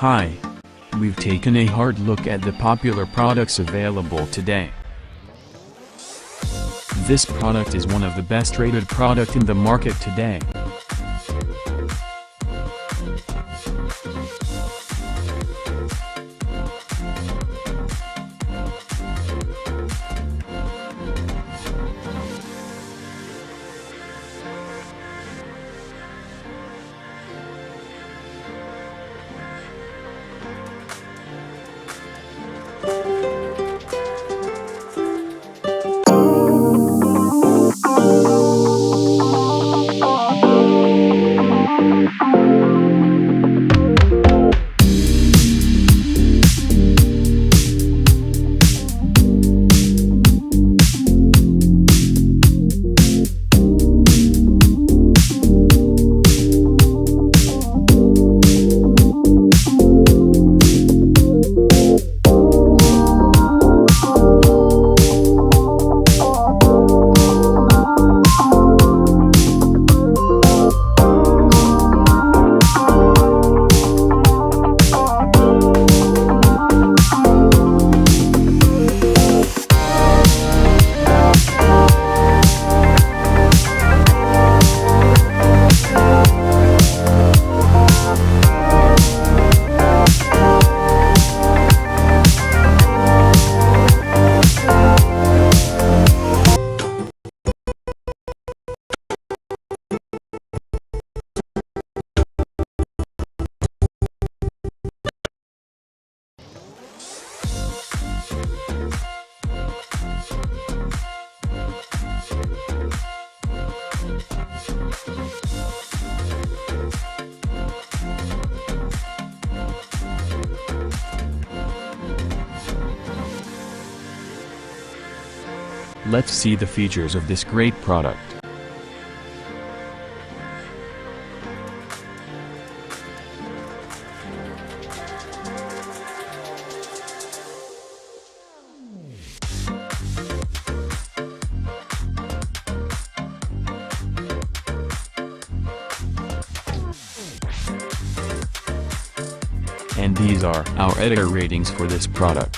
Hi. We've taken a hard look at the popular products available today. This product is one of the best rated product in the market today. Let's see the features of this great product. And these are our editor ratings for this product.